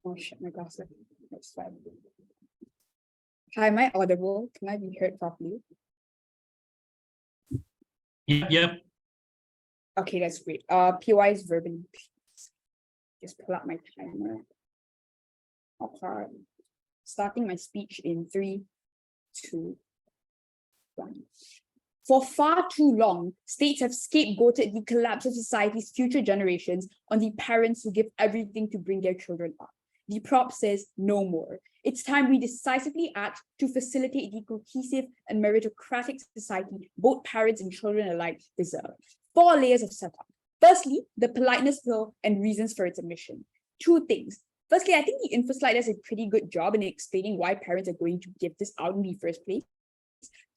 Oh shit, my glasses. That's fine. Hi, am I audible? Can I be heard properly? Yep. Okay, that's great. PY is verbally, please. Just pull out my timer. Okay. Starting my speech in 3, 2, 1. For far too long, states have scapegoated the collapse of society's future generations on the parents who give everything to bring their children up. The prop says no more. It's time we decisively act to facilitate the cohesive and meritocratic society both parents and children alike deserve. 4 layers of setup. Firstly, the politeness pill and reasons for its admission. 2 things. Firstly, I think the Infoslide does a pretty good job in explaining why parents are going to give this out in the first place.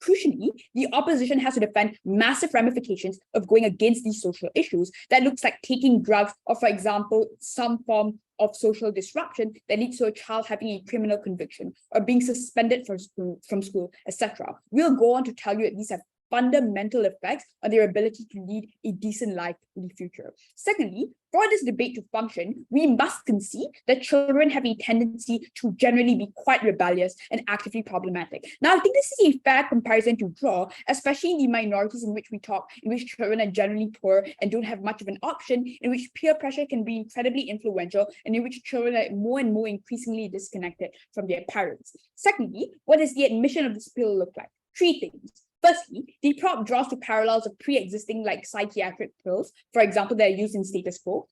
Crucially, the opposition has to defend massive ramifications of going against these social issues that looks like taking drugs or, for example, some form of social disruption that leads to a child having a criminal conviction or being suspended from school, etc. We'll go on to tell you that these have fundamental effects on their ability to lead a decent life in the future. Secondly, for this debate to function, we must concede that children have a tendency to generally be quite rebellious and actively problematic. Now, I think this is a fair comparison to draw, especially in the minorities in which we talk, in which children are generally poor and don't have much of an option, in which peer pressure can be incredibly influential, and in which children are more and more increasingly disconnected from their parents. Secondly, what does the admission of this pill look like? 3 things. Firstly, the prop draws to parallels of pre-existing like psychiatric pills, for example, that are used in status quo.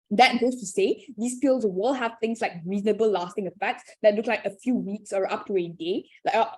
That goes to say these pills will have things like reasonable lasting effects that look like a few weeks or up to a day,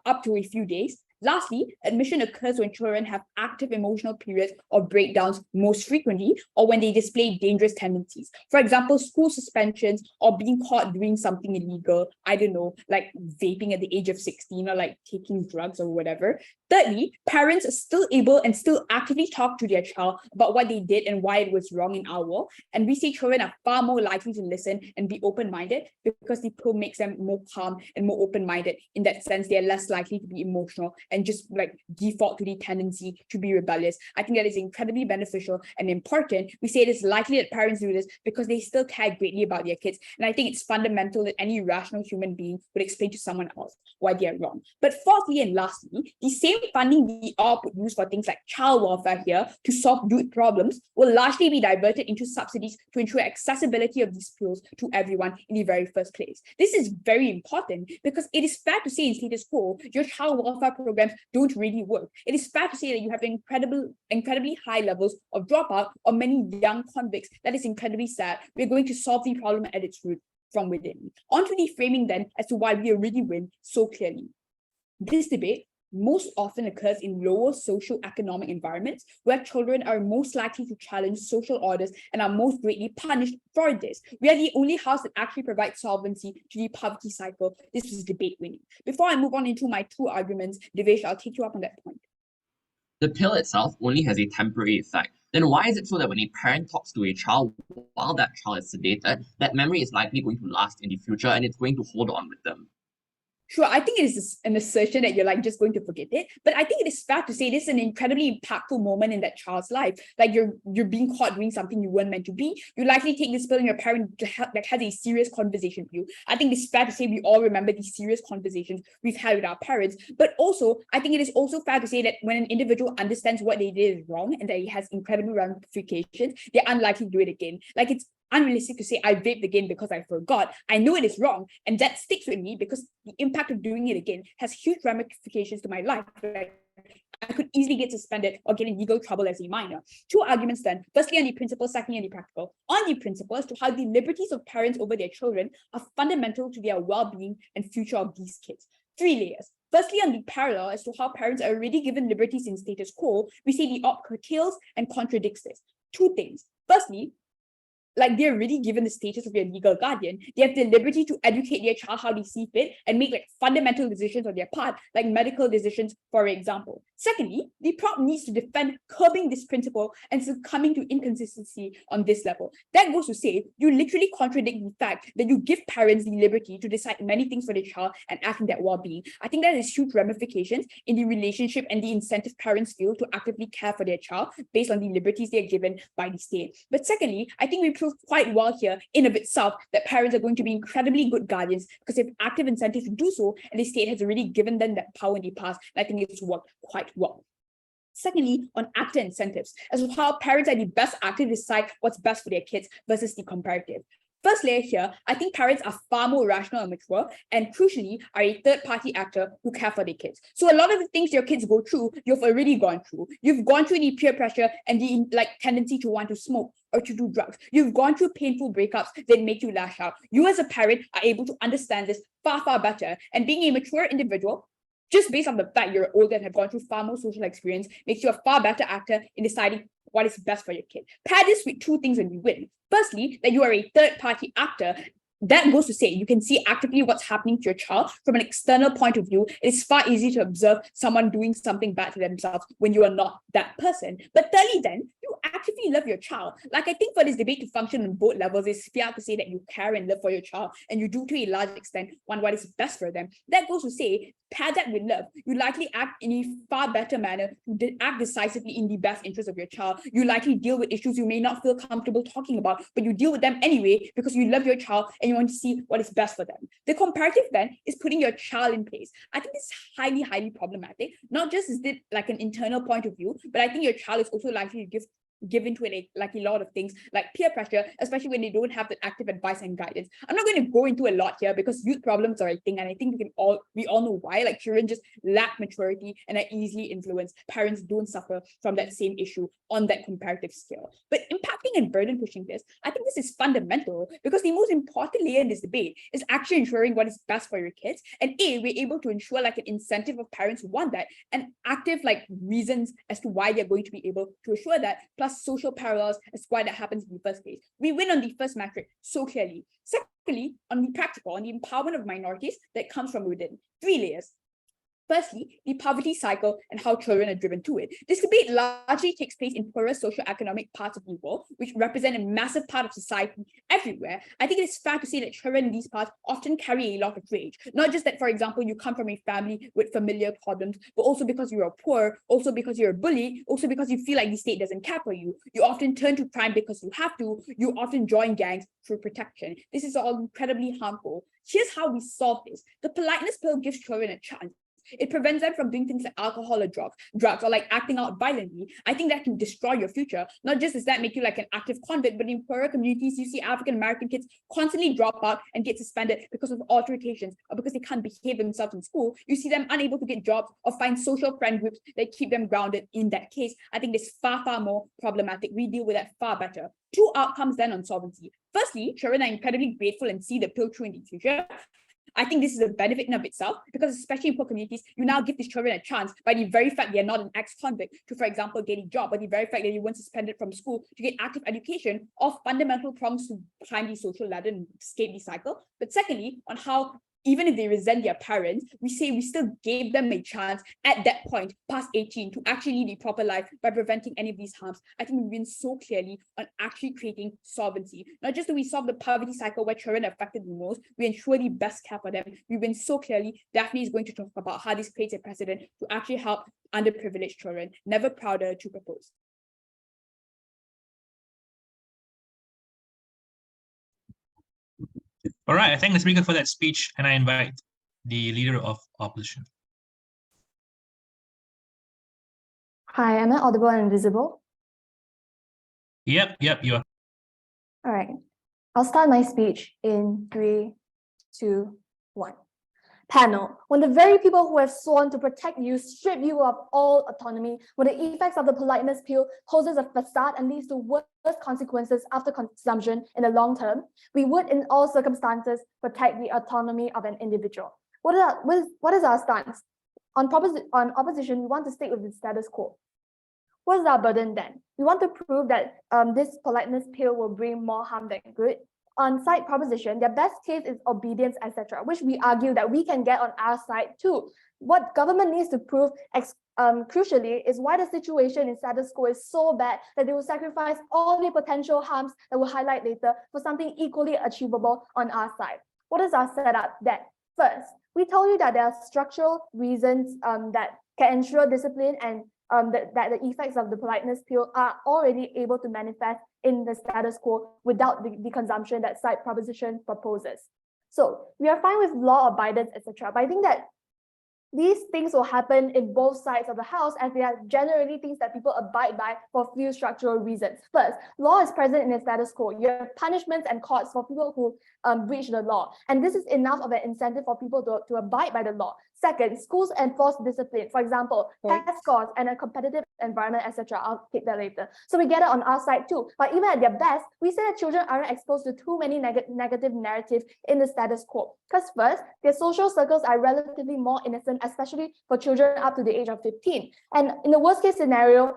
up to a few days. Lastly, admission occurs when children have active emotional periods or breakdowns most frequently, or when they display dangerous tendencies. For example, school suspensions or being caught doing something illegal, I don't know, like vaping at the age of 16 or like taking drugs or whatever. Thirdly, parents are still able and still actively talk to their child about what they did and why it was wrong in our world. And we say children are far more likely to listen and be open-minded because the pill makes them more calm and more open-minded. In that sense, they're less likely to be emotional and just like default to the tendency to be rebellious. I think that is incredibly beneficial and important. We say it is likely that parents do this because they still care greatly about their kids. And I think it's fundamental that any rational human being would explain to someone else why they are wrong. But fourthly and lastly, the same funding we all would use for things like child welfare here to solve youth problems will largely be diverted into subsidies to ensure accessibility of these pills to everyone in the very first place. This is very important because it is fair to say in status quo, your child welfare programs don't really work. It is fair to say that you have incredibly high levels of dropout or many young convicts. That is incredibly sad. We're going to solve the problem at its root from within. On to the framing then as to why we already win so clearly. This debate most often occurs in lower socio-economic environments where children are most likely to challenge social orders and are most greatly punished for this. We are the only house that actually provides solvency to the poverty cycle. This is debate winning. Before I move on into my 2 arguments, Divvesh, I'll take you up on that point. The pill itself only has a temporary effect. Then why is it so that when a parent talks to a child while that child is sedated, that memory is likely going to last in the future and it's going to hold on with them? Sure, I think it is an assertion that you're like just going to forget it, but I think it is fair to say this is an incredibly impactful moment in that child's life. Like you're being caught doing something you weren't meant to be. You likely take this pill and your parent like has a serious conversation with you. I think it's fair to say we all remember these serious conversations we've had with our parents, but also I think it is also fair to say that when an individual understands what they did is wrong and that it has incredible ramifications, they're unlikely to do it again. Like it's unrealistic to say I vaped again because I forgot. I know it is wrong, and that sticks with me because the impact of doing it again has huge ramifications to my life. Like, I could easily get suspended or get in legal trouble as a minor. 2 arguments then, firstly on the principle, secondly on the practical. On the principle as to how the liberties of parents over their children are fundamental to their well-being and future of these kids. 3 layers. Firstly, on the parallel as to how parents are already given liberties in status quo, we say the op curtails and contradicts this. 2 things. Firstly, like they're already given the status of their legal guardian, they have the liberty to educate their child how they see fit and make like fundamental decisions on their part, like medical decisions, for example. Secondly, the prop needs to defend curbing this principle and succumbing to inconsistency on this level. That goes to say, you literally contradict the fact that you give parents the liberty to decide many things for their child and act in their well-being. I think that has huge ramifications in the relationship and the incentive parents feel to actively care for their child based on the liberties they are given by the state. But secondly, I think we prove quite well here in of itself that parents are going to be incredibly good guardians because they have active incentives to do so, and the state has already given them that power in the past, and I think it's worked quite well. Secondly, on actor incentives, as to how parents are the best actor to decide what's best for their kids versus the comparative. First layer here, I think parents are far more rational and mature, and crucially, are a third-party actor who care for their kids. So a lot of the things your kids go through, you've already gone through. You've gone through the peer pressure and the tendency to want to smoke or to do drugs. You've gone through painful breakups that make you lash out. You as a parent are able to understand this far, far better. And being a mature individual, just based on the fact you're older and have gone through far more social experience, makes you a far better actor in deciding what is best for your kid. Pair this with two things when you win. Firstly, that you are a third-party actor. That goes to say you can see actively what's happening to your child from an external point of view. It's far easier to observe someone doing something bad to themselves when you are not that person. But thirdly, then, you actively love your child. Like, I think for this debate to function on both levels, it's fair to say that you care and love for your child, and you do to a large extent want what is best for them. That goes to say, pair that with love, you likely act in a far better manner, act decisively in the best interest of your child. You likely deal with issues you may not feel comfortable talking about, but you deal with them anyway because you love your child and you want to see what is best for them. The comparative then is putting your child in place. I think this is highly, highly problematic. Not just is it like an internal point of view, but I think your child is also likely to give into it like a lot of things like peer pressure, especially when they don't have that active advice and guidance. I'm not going to go into a lot here because youth problems are a thing, and I think we all know why. Like, children just lack maturity and are easily influenced. Parents don't suffer from that same issue on that comparative scale. But impacting and burden pushing this, I think this is fundamental because the most important layer in this debate is actually ensuring what is best for your kids. And we're able to ensure like an incentive of parents who want that, and active like reasons as to why they're going to be able to assure that, plus social parallels as to why that happens in the first place. We win on the first metric so clearly. Secondly, on the practical, on the empowerment of minorities that comes from within. 3 layers. Firstly, the poverty cycle and how children are driven to it. This debate largely takes place in poorer socioeconomic parts of the world, which represent a massive part of society everywhere. I think it is fair to say that children in these parts often carry a lot of rage. Not just that, for example, you come from a family with familiar problems, but also because you are poor, also because you're a bully, also because you feel like the state doesn't care for you. You often turn to crime because you have to. You often join gangs through protection. This is all incredibly harmful. Here's how we solve this. The politeness pill gives children a chance. It prevents them from doing things like alcohol or drugs or like acting out violently. I think that can destroy your future. Not just does that make you like an active convict, but in poorer communities, you see African-American kids constantly drop out and get suspended because of altercations or because they can't behave themselves in school. You see them unable to get jobs or find social friend groups that keep them grounded in that case. I think this is far, far more problematic. We deal with that far better. 2 outcomes then on solvency. Firstly, children are incredibly grateful and see the pill through in the future. I think this is a benefit in of itself because especially in poor communities, you now give these children a chance by the very fact they're not an ex-convict to, for example, get a job, or the very fact that you weren't suspended from school to get active education, or fundamental problems to climb the social ladder and escape the cycle. But secondly, on how even if they resent their parents, we say we still gave them a chance at that point, past 18, to actually lead a proper life by preventing any of these harms. I think we win so clearly on actually creating solvency. Not just do we solve the poverty cycle where children are affected the most, we ensure the best care for them. We win so clearly. Daphne is going to talk about how this creates a precedent to actually help underprivileged children. Never prouder to propose. All right, I thank the speaker for that speech, and I invite the leader of opposition. Hi, am I audible and visible? Yep, you are. All right, I'll start my speech in 3, 2, 1. Panel, when the very people who have sworn to protect you strip you of all autonomy, when the effects of the politeness pill poses a facade and leads to worse consequences after consumption in the long term, we would in all circumstances protect the autonomy of an individual. What is our stance? On opposition, we want to stick with the status quo. What is our burden then? We want to prove that this politeness pill will bring more harm than good. On side proposition, their best case is obedience, etc., which we argue that we can get on our side too. What government needs to prove crucially is why the situation in status quo is so bad that they will sacrifice all the potential harms that we'll highlight later for something equally achievable on our side. What is our setup then? First, we told you that there are structural reasons that can ensure discipline and that the effects of the politeness pill are already able to manifest in the status quo without the consumption that side proposition proposes. So we are fine with law abidance, etc. But I think that these things will happen in both sides of the house, as they are generally things that people abide by for a few structural reasons. First, law is present in the status quo. You have punishments and courts for people who breach the law. And this is enough of an incentive for people to abide by the law. Second, schools enforce discipline. For example, test scores and a competitive environment, etc. I'll take that later. So we get it on our side too. But even at their best, we say that children aren't exposed to too many negative narratives in the status quo. Because first, their social circles are relatively more innocent, especially for children up to the age of 15. And in the worst case scenario,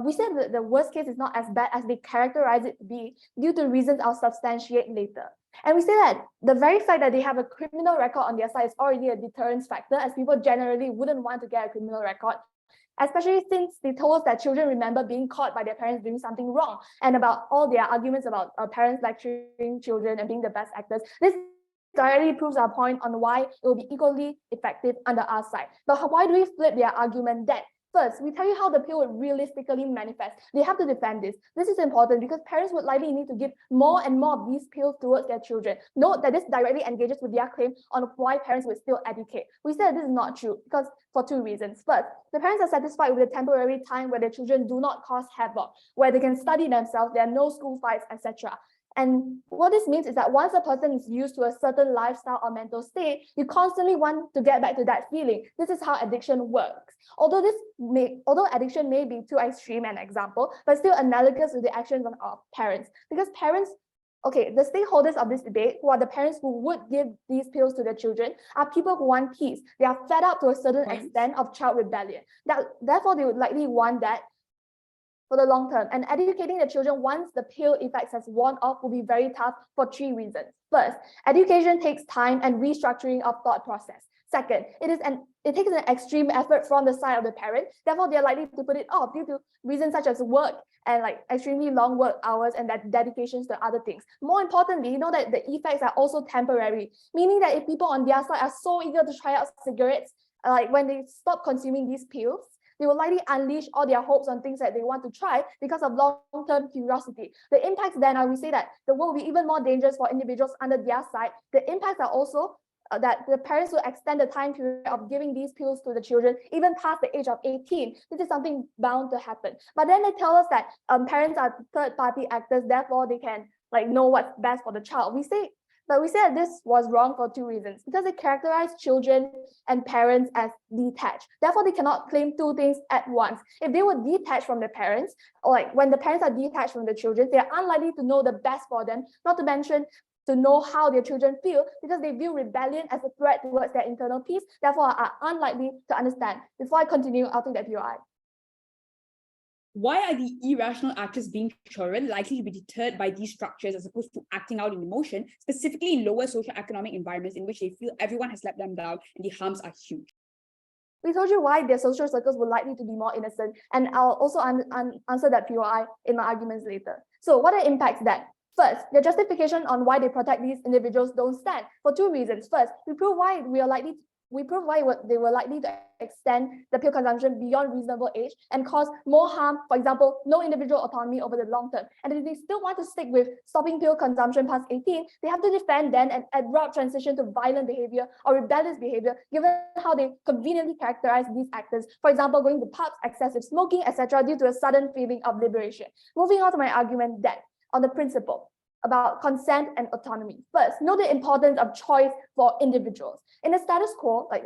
we said that the worst case is not as bad as they characterize it to be due to reasons I'll substantiate later. And we say that the very fact that they have a criminal record on their side is already a deterrence factor, as people generally wouldn't want to get a criminal record, especially since they told us that children remember being caught by their parents doing something wrong, and about all their arguments about parents lecturing children and being the best actors. This directly proves our point on why it will be equally effective under our side. But why do we flip their argument then? First, we tell you how the pill would realistically manifest. They have to defend this. This is important because parents would likely need to give more and more of these pills towards their children. Note that this directly engages with their claim on why parents would still educate. We said this is not true because for two reasons. First, the parents are satisfied with the temporary time where their children do not cause havoc, where they can study themselves, there are no school fights, etc. And what this means is that once a person is used to a certain lifestyle or mental state, you constantly want to get back to that feeling. This is how addiction works. Although addiction may be too extreme an example, but still analogous with the actions of our parents. Because parents, okay, the stakeholders of this debate, who are the parents who would give these pills to their children, are people who want peace. They are fed up to a certain extent of child rebellion. Therefore, they would likely want that for the long term. And educating the children once the pill effects has worn off will be very tough for three reasons. First, education takes time and restructuring of thought process. Second, it takes an extreme effort from the side of the parent. Therefore, they're likely to put it off due to reasons such as work and like extremely long work hours and that dedications to other things. More importantly, you know that the effects are also temporary, meaning that if people on their side are so eager to try out cigarettes, like when they stop consuming these pills, they will likely unleash all their hopes on things that they want to try because of long-term curiosity. The impacts then are, we say that the world will be even more dangerous for individuals under their side. The impacts are also that the parents will extend the time period of giving these pills to the children even past the age of 18. This is something bound to happen. But then they tell us that parents are third-party actors, therefore they can like know what's best for the child. We say that this was wrong for two reasons, because it characterized children and parents as detached. Therefore, they cannot claim two things at once. If they were detached from their parents, or like when the parents are detached from the children, they are unlikely to know the best for them, not to mention to know how their children feel, because they view rebellion as a threat towards their internal peace, therefore are unlikely to understand. Before I continue, I'll take that POI. Why are the irrational actors being children likely to be deterred by these structures as opposed to acting out in emotion, specifically in lower socioeconomic environments in which they feel everyone has let them down and the harms are huge? We told you why their social circles were likely to be more innocent, and I'll also answer that POI in my arguments later. So what are the impacts then? First, the justification on why they protect these individuals don't stand for two reasons. First, we prove why they were likely to extend the pill consumption beyond reasonable age and cause more harm. For example, no individual autonomy over the long term. And if they still want to stick with stopping pill consumption past 18, they have to defend then an abrupt transition to violent behavior or rebellious behavior, given how they conveniently characterize these actors. For example, going to pubs, excessive smoking, etc., due to a sudden feeling of liberation. Moving on to my argument then on the principle about consent and autonomy. First, know the importance of choice for individuals. In the status quo, like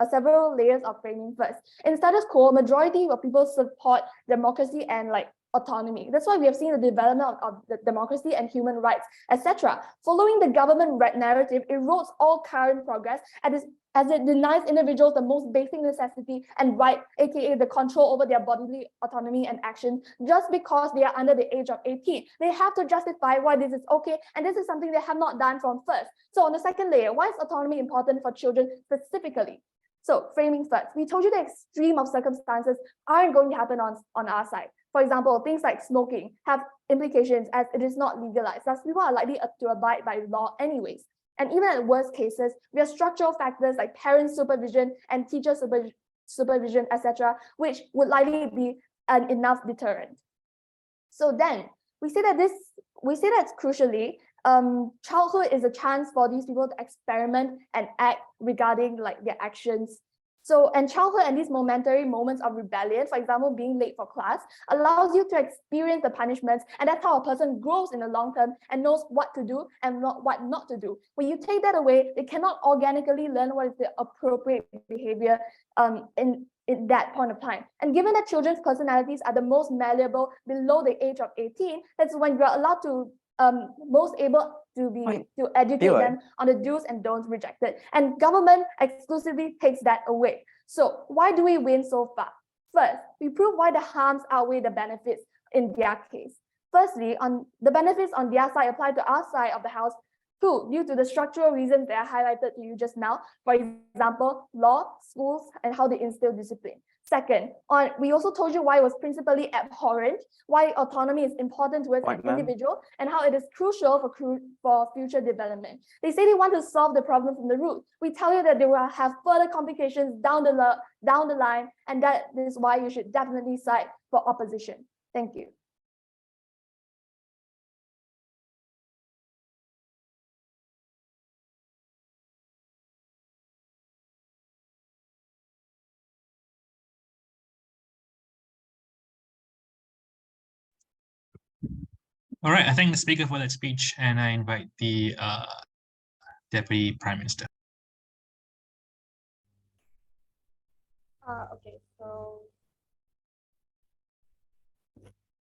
several layers of framing first. In the status quo, majority of people support democracy and like autonomy. That's why we have seen the development of the democracy and human rights, etc. Following the government narrative erodes all current progress as it denies individuals the most basic necessity and right, aka the control over their bodily autonomy and action, just because they are under the age of 18. They have to justify why this is okay, and this is something they have not done from first. So on the second layer, why is autonomy important for children specifically? So framing first, we told you the extreme of circumstances aren't going to happen on our side. For example, things like smoking have implications as it is not legalized. Thus, people are likely to abide by law anyways. And even at worst cases, we have structural factors like parent supervision and teacher supervision, etc., which would likely be an enough deterrent. So then we say that crucially, childhood is a chance for these people to experiment and act regarding like their actions. So, and childhood and these momentary moments of rebellion, for example, being late for class, allows you to experience the punishments, and that's how a person grows in the long term and knows what to do and what not to do. When you take that away, they cannot organically learn what is the appropriate behavior in that point of time. And given that children's personalities are the most malleable below the age of 18, that's when you're allowed to most able to educate them on the do's and don'ts rejected. And government exclusively takes that away. So why do we win so far? First, we prove why the harms outweigh the benefits in their case. Firstly, on the benefits on their side apply to our side of the house too, due to the structural reasons that I highlighted to you just now. For example, law, schools, and how they instill discipline. Second, we also told you why it was principally abhorrent, why autonomy is important towards an individual, and how it is crucial for future development. They say they want to solve the problem from the root. We tell you that they will have further complications down the line, and that is why you should definitely side for opposition. Thank you. All right, I thank the speaker for that speech, and I invite the Deputy Prime Minister. Okay, so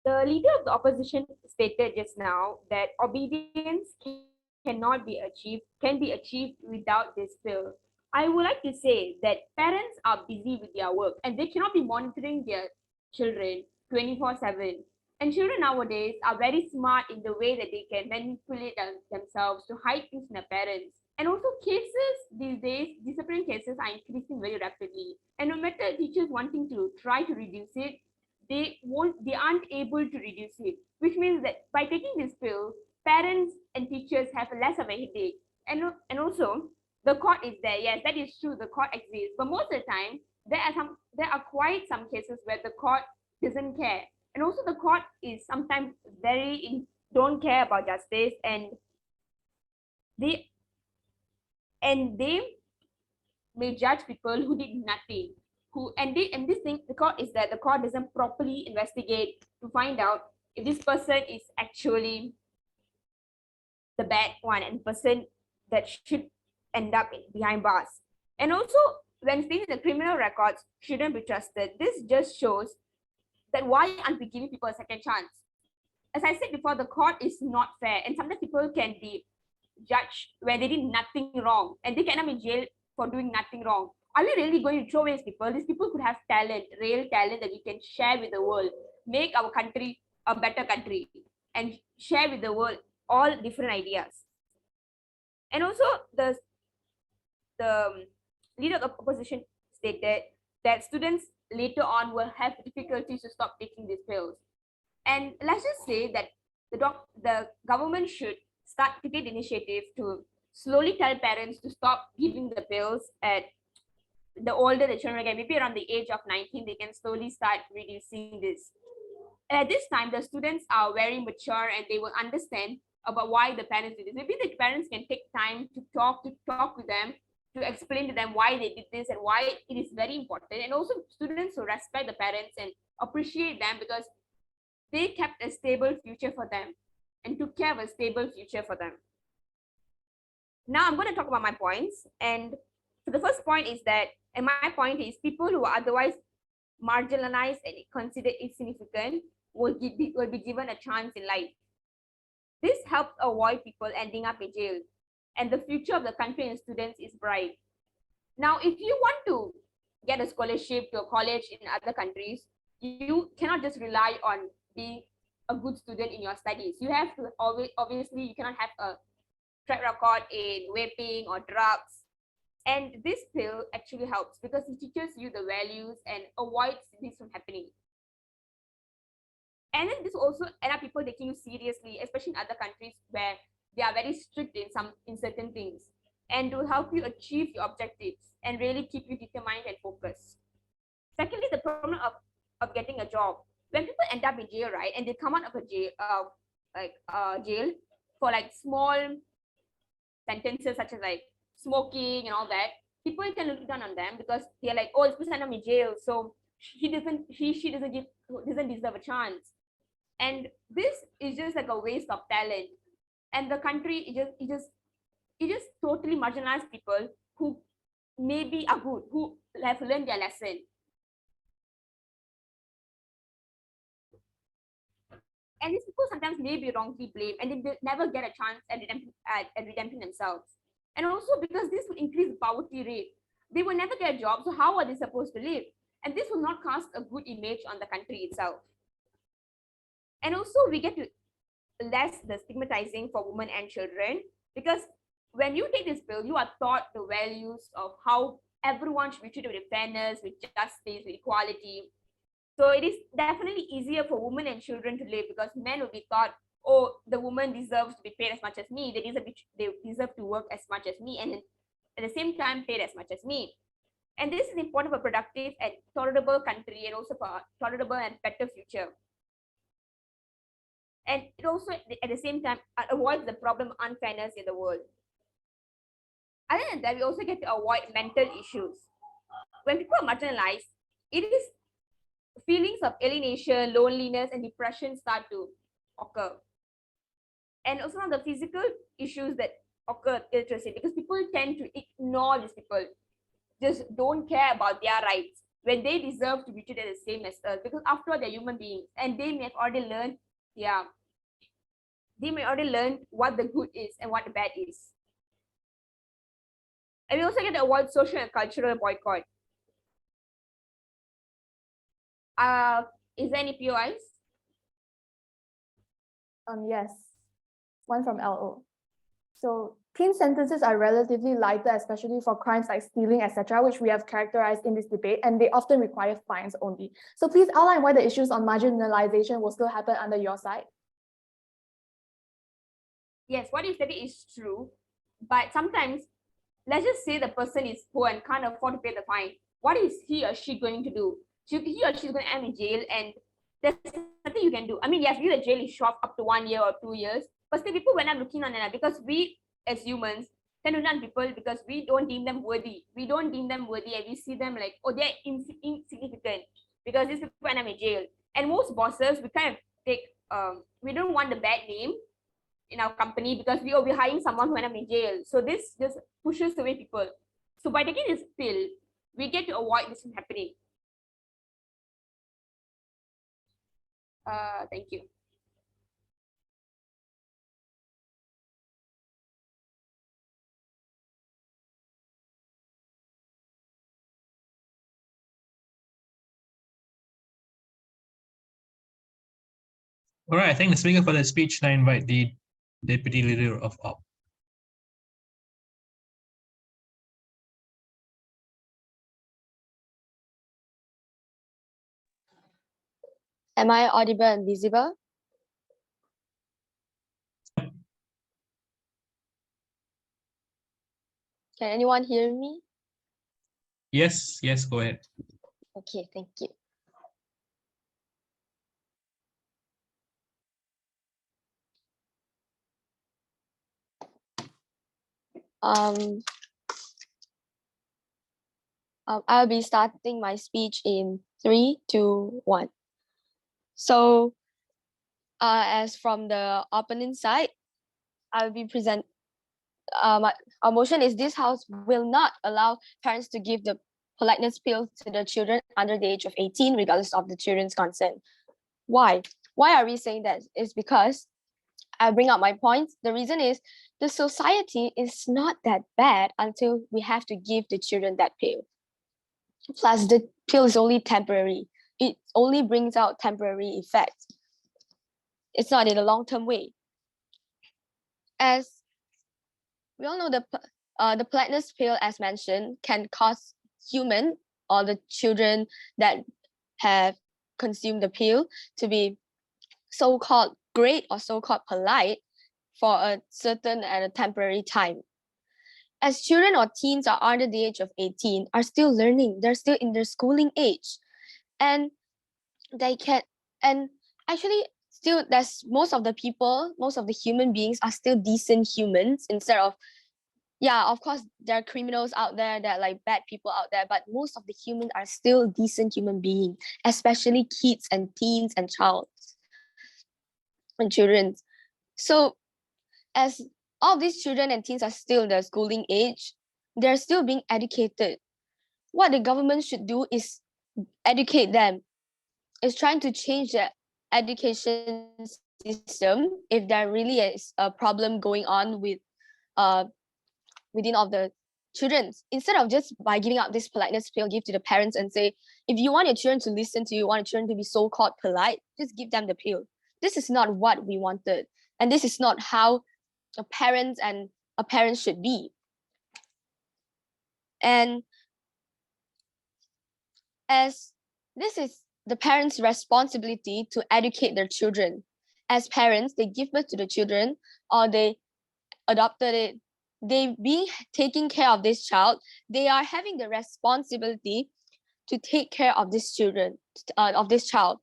the leader of the opposition stated just now that obedience can be achieved without this bill. I would like to say that parents are busy with their work and they cannot be monitoring their children 24/7. And children nowadays are very smart in the way that they can manipulate themselves to hide things from their parents. And also cases these days, discipline cases are increasing very rapidly. And no matter teachers wanting to try to reduce it, they aren't able to reduce it, which means that by taking this pill, parents and teachers have less of a headache. And also the court is there. Yes, that is true. The court exists, but most of the time there are quite some cases where the court doesn't care. And also the court is sometimes don't care about justice, and they may judge people who did nothing. The court is that the court doesn't properly investigate to find out if this person is actually the bad one and person that should end up behind bars. And also, when stating the criminal records shouldn't be trusted, this just shows that why aren't we giving people a second chance? As I said before, the court is not fair, and sometimes people can be judged when they did nothing wrong, and they can end up in jail for doing nothing wrong. Are we really going to throw away these people? These people could have talent, real talent that we can share with the world, make our country a better country, and share with the world all different ideas. And also, the leader of the opposition stated that students later on will have difficulties to stop taking these pills. And let's just say that the government should start to take initiative to slowly tell parents to stop giving the pills at the older the children get, maybe around the age of 19, they can slowly start reducing this. At this time, the students are very mature and they will understand about why the parents did this. Maybe the parents can take time to talk with them, to explain to them why they did this and why it is very important. And also students who respect the parents and appreciate them because they kept a stable future for them and took care of a stable future for them. Now I'm going to talk about my points. And so the first point is that, and my point is, people who are otherwise marginalized and considered insignificant will be given a chance in life. This helps avoid people ending up in jail, and the future of the country and students is bright. Now, if you want to get a scholarship to a college in other countries, you cannot just rely on being a good student in your studies. You have to obviously, you cannot have a track record in vaping or drugs. And this pill actually helps because it teaches you the values and avoids this from happening. And then this also end up people taking you seriously, especially in other countries where they are very strict in certain things, and to help you achieve your objectives and really keep you determined and focused. Secondly, the problem of getting a job. When people end up in jail, right, and they come out of a jail, jail for like small sentences such as like smoking and all that, people can look down on them because they're like, oh, this person ended up in jail, so she doesn't deserve a chance. And this is just like a waste of talent. And the country, it just totally marginalized people who maybe are good, who have learned their lesson. And these people sometimes may be wrongly blamed and they never get a chance at redemption themselves. And also because this will increase the poverty rate. They will never get a job, so how are they supposed to live? And this will not cast a good image on the country itself. And also we get to less the stigmatizing for women and children, because when you take this pill, you are taught the values of how everyone should be treated with fairness, with justice, with equality. So it is definitely easier for women and children to live because men will be thought, oh, the woman deserves to be paid as much as me. They deserve to work as much as me, and at the same time paid as much as me. And this is important for a productive and tolerable country, and also for a tolerable and better future. And it also, at the same time, avoids the problem of unfairness in the world. Other than that, we also get to avoid mental issues. When people are marginalized, it is feelings of alienation, loneliness, and depression start to occur. And also the physical issues that occur illiteracy, because people tend to ignore these people, just don't care about their rights when they deserve to be treated the same as us, because after all, they're human beings and they may have already learned, they may already learn what the good is and what the bad is. And we also get to avoid social and cultural boycott. Is there any POIs? Yes, one from LO. So teen sentences are relatively lighter, especially for crimes like stealing, etc., which we have characterized in this debate, and they often require fines only. So please outline why the issues on marginalization will still happen under your side. Yes, what you said is true, but sometimes, let's just say the person is poor and can't afford to pay the fine. What is he or she going to do? He or she is going to end in jail, and there's nothing you can do. I mean, yes, the jail is short up to 1 year or 2 years, but still people when I'm looking on it, because we as humans tend to learn people because we don't deem them worthy. We don't deem them worthy, and we see them like, oh, they're insignificant because these people end up in jail. And most bosses, we kind of take, we don't want the bad name in our company because we're hiring someone who end up in jail. So this just pushes away people. So by taking this pill, we get to avoid this from happening. Thank you. All right, I think the speaker for the speech now invite the Deputy Leader of OP. Am I audible and visible? Can anyone hear me? Yes, go ahead. Okay, thank you. I'll be starting my speech in 3, 2, 1. So, as from the opponent side, I'll be our motion is this House will not allow parents to give the politeness pill to the children under the age of 18, regardless of the children's consent. Why? Why are we saying that? It's because I bring up my points. The reason is the society is not that bad until we have to give the children that pill. Plus, the pill is only temporary. It only brings out temporary effects. It's not in a long-term way. As we all know, the politeness pill, as mentioned, can cause human or the children that have consumed the pill to be so-called great or so-called polite for a certain and a temporary time. As children or teens are under the age of 18, are still learning, they're still in their schooling age. and they can, and actually still there's most of the human beings are still decent humans instead of, yeah, of course there are criminals out there, there are like bad people out there, but most of the humans are still decent human beings, especially kids and teens and children. So as all these children and teens are still in the schooling age, they're still being educated. What the government should do is educate them, is trying to change the education system if there really is a problem going on with within of the children, instead of just by giving out this politeness pill, give to the parents and say, if you want your children to listen to you, want your children to be so-called polite, just give them the pill. This is not what we wanted, and this is not how a parent should be. And as this is the parents' responsibility to educate their children. As parents, they give birth to the children or they adopted it. They being taking care of this child. They are having the responsibility to take care of this children, of this child.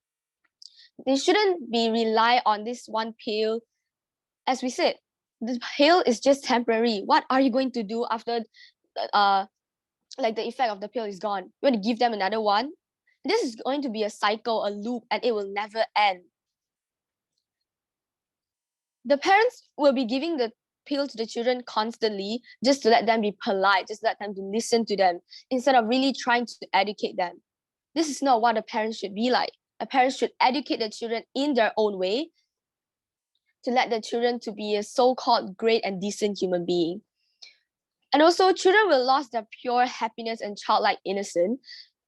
They shouldn't be rely on this one pill. As we said, the pill is just temporary. What are you going to do after like the effect of the pill is gone? You want to give them another one? This is going to be a cycle, a loop, and it will never end. The parents will be giving the pill to the children constantly just to let them be polite, just let them to listen to them, instead of really trying to educate them. This is not what a parent should be like. A parent should educate the children in their own way to let the children to be a so-called great and decent human being. And also, children will lose their pure happiness and childlike innocence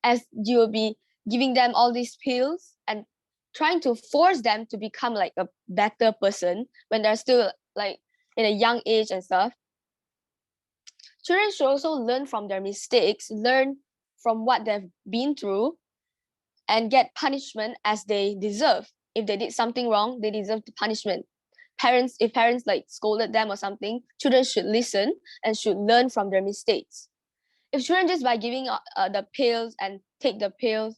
as you will be giving them all these pills and trying to force them to become like a better person when they're still like in a young age and stuff. Children should also learn from their mistakes, learn from what they've been through, and get punishment as they deserve. If they did something wrong, they deserve the punishment. If parents like scolded them or something, children should listen and should learn from their mistakes. If children just by giving the pills and take the pills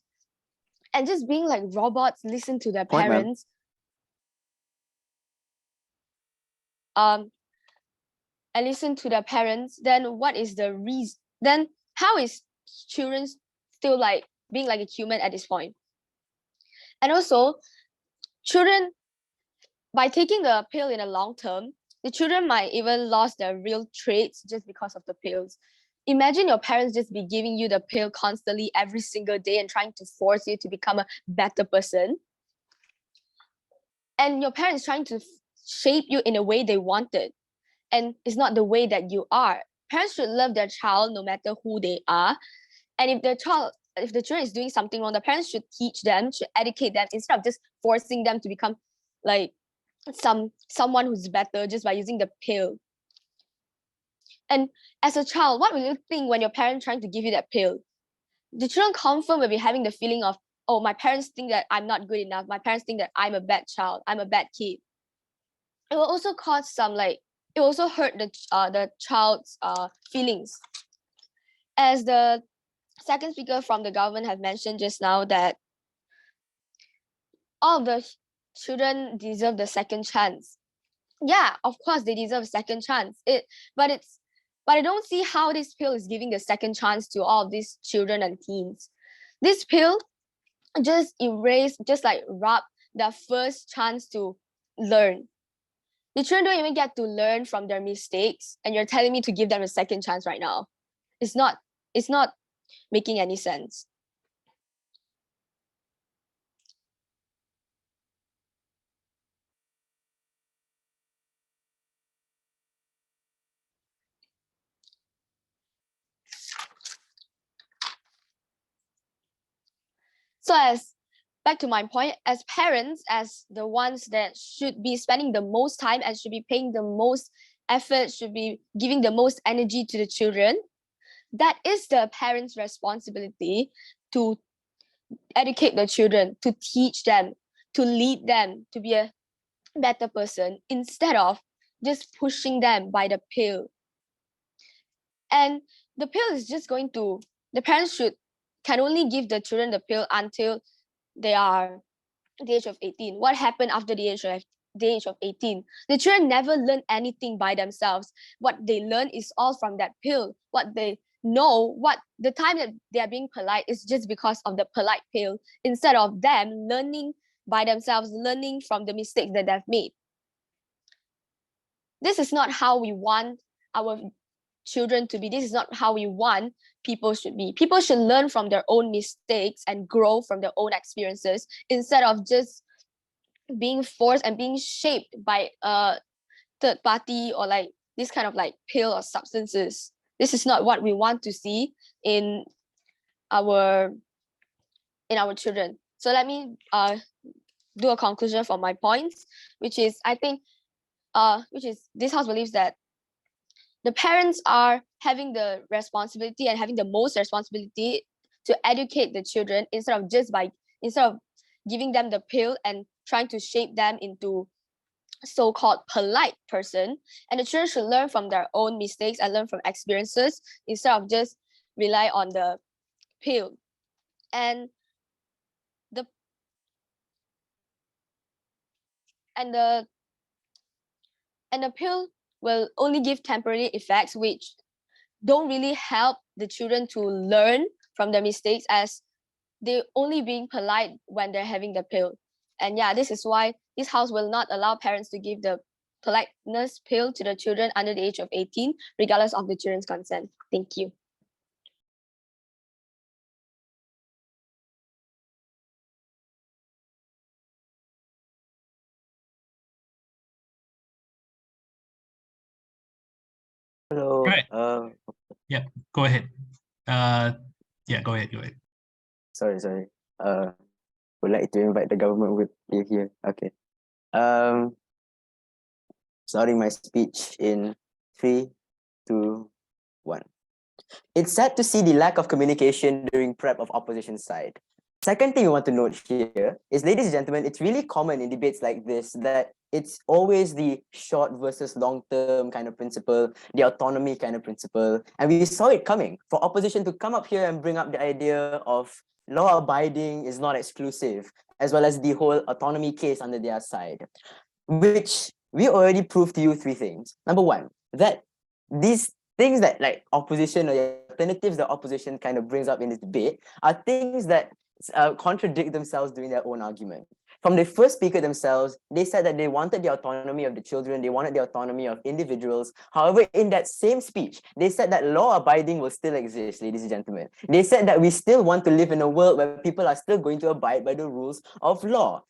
and just being like robots, listen to their Point, ma'am. parents, and listen to their parents, then what is the reason? Then how is children still like being like a human at this point? And also, children, by taking the pill in a long term, the children might even lose their real traits just because of the pills. Imagine your parents just be giving you the pill constantly every single day and trying to force you to become a better person. And your parents trying to shape you in a way they wanted. And it's not the way that you are. Parents should love their child no matter who they are. And if the children is doing something wrong, the parents should teach them, should educate them instead of just forcing them to become like someone who's better just by using the pill. And as a child, what will you think when your parents trying to give you that pill? The children confirm will be having the feeling of, oh, my parents think that I'm not good enough. My parents think that I'm a bad child. I'm a bad kid. It will also cause it will also hurt the child's feelings. As the second speaker from the government have mentioned just now, that all of the children deserve the second chance. Yeah, of course they deserve a second chance. But I don't see how this pill is giving the second chance to all of these children and teens. This pill just rob their first chance to learn. The children don't even get to learn from their mistakes, and you're telling me to give them a second chance right now. It's not making any sense. So back to my point, as parents, as the ones that should be spending the most time and should be paying the most effort, should be giving the most energy to the children, that is the parents' responsibility to educate the children, to teach them, to lead them to be a better person, instead of just pushing them by the pill. And the pill is just the parents should can only give the children the pill until they are the age of 18. What happened after the age of 18? The children never learn anything by themselves. What they learn is all from that pill. What they know, what the time that they are being polite is just because of the polite pill, instead of them learning by themselves, learning from the mistakes that they've made. This is not how we want our children to be. This is not how we want people should be. People should learn from their own mistakes and grow from their own experiences, instead of just being forced and being shaped by a third party or like this kind of like pill or substances. This is not what we want to see in our children. So let me do a conclusion for my points, which is this house believes that the parents are having the responsibility and having the most responsibility to educate the children, instead of giving them the pill and trying to shape them into so-called polite person. And the children should learn from their own mistakes and learn from experiences, instead of just rely on the pill. And the pill will only give temporary effects, which don't really help the children to learn from their mistakes, as they're only being polite when they're having the pill. And yeah, this is why this house will not allow parents to give the politeness pill to the children under the age of 18, regardless of the children's consent. Thank you. Hello. Right. Yeah, go ahead. Yeah, go ahead. Sorry. Would like to invite the government with you here. Okay. Starting my speech in 3, 2, 1. It's sad to see the lack of communication during prep of opposition side. Second thing we want to note here is, ladies and gentlemen, it's really common in debates like this that it's always the short versus long-term kind of principle, the autonomy kind of principle. And we saw it coming for opposition to come up here and bring up the idea of law-abiding is not exclusive, as well as the whole autonomy case under their side, which we already proved to you 3 things. Number 1, that these things that like opposition or the alternatives that opposition kind of brings up in this debate are things that contradict themselves during their own argument. From the first speaker themselves, they said that they wanted the autonomy of the children, they wanted the autonomy of individuals. However, in that same speech, they said that law-abiding will still exist, ladies and gentlemen. They said that we still want to live in a world where people are still going to abide by the rules of law.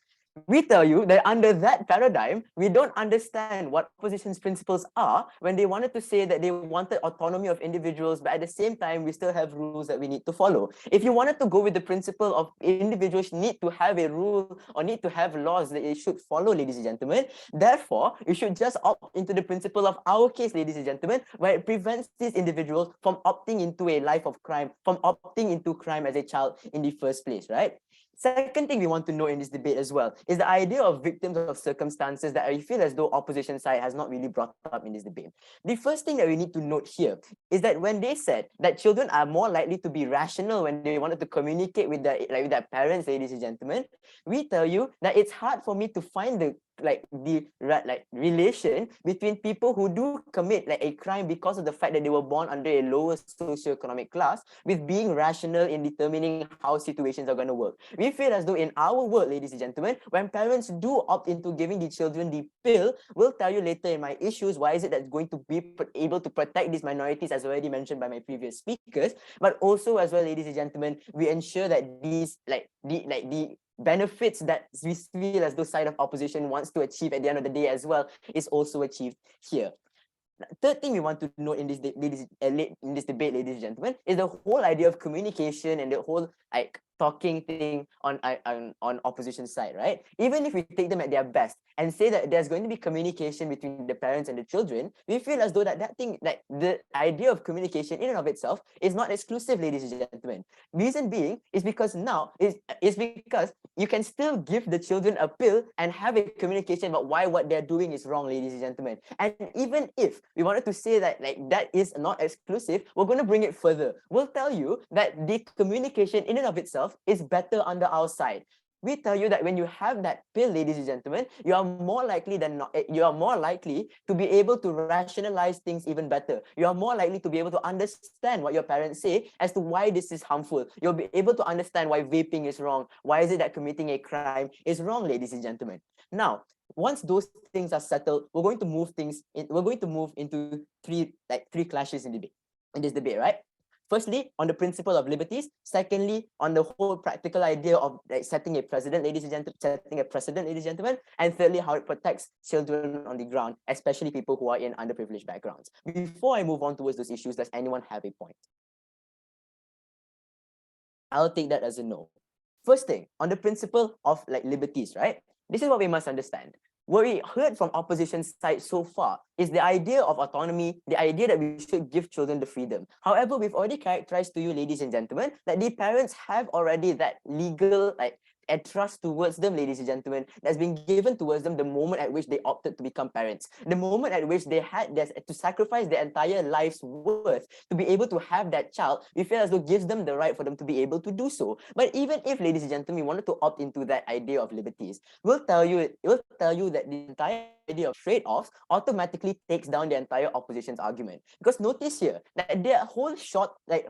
We tell you that under that paradigm, we don't understand what opposition's principles are when they wanted to say that they wanted autonomy of individuals, but at the same time, we still have rules that we need to follow. If you wanted to go with the principle of individuals need to have a rule or need to have laws that they should follow, ladies and gentlemen, therefore, you should just opt into the principle of our case, ladies and gentlemen, where it prevents these individuals from opting into a life of crime, from opting into crime as a child in the first place, right? Second thing we want to know in this debate as well is the idea of victims of circumstances that I feel as though opposition side has not really brought up in this debate. The first thing that we need to note here is that when they said that children are more likely to be rational when they wanted to communicate with their parents, ladies and gentlemen, we tell you that it's hard for me to find the relation between people who do commit like a crime because of the fact that they were born under a lower socioeconomic class with being rational in determining how situations are going to work. We feel as though in our world, ladies and gentlemen, when parents do opt into giving the children the pill, we'll tell you later in my issues why is it that's going to be able to protect these minorities, as already mentioned by my previous speakers, but also as well, ladies and gentlemen, we ensure that these the benefits that we feel as though side of opposition wants to achieve at the end of the day as well is also achieved here. Third thing we want to know in this debate, ladies and gentlemen, is the whole idea of communication and the whole talking thing on opposition side, right? Even if we take them at their best and say that there's going to be communication between the parents and the children, we feel as though that thing, like the idea of communication in and of itself is not exclusive, ladies and gentlemen. Reason being is because now is because you can still give the children a pill and have a communication about why what they're doing is wrong, ladies and gentlemen. And even if we wanted to say that like that is not exclusive, we're going to bring it further. We'll tell you that the communication in and of itself is better under our side. We tell you that when you have that pill, ladies and gentlemen, you are more likely than not, you are more likely to be able to rationalize things even better. You are more likely to be able to understand what your parents say as to why this is harmful. You'll be able to understand why vaping is wrong. Why is it that committing a crime is wrong, ladies and gentlemen? Now, once those things are settled, we're going to move into three clashes in this debate, right? Firstly, on the principle of liberties. Secondly, on the whole practical idea of like, setting a precedent, ladies and gentlemen. And thirdly, how it protects children on the ground, especially people who are in underprivileged backgrounds. Before I move on towards those issues, does anyone have a point? I'll take that as a no. First thing, on the principle of like liberties, right? This is what we must understand. What we heard from opposition side so far is the idea of autonomy, the idea that we should give children the freedom. However, we've already characterized to you, ladies and gentlemen, that the parents have already that legal a trust towards them, ladies and gentlemen, that's been given towards them the moment at which they opted to become parents. The moment at which they had to sacrifice their entire life's worth to be able to have that child, we feel as though gives them the right for them to be able to do so. But even if, ladies and gentlemen, we wanted to opt into that idea of liberties, we'll tell you that the entire idea of trade-offs automatically takes down the entire opposition's argument. Because notice here that their whole short-term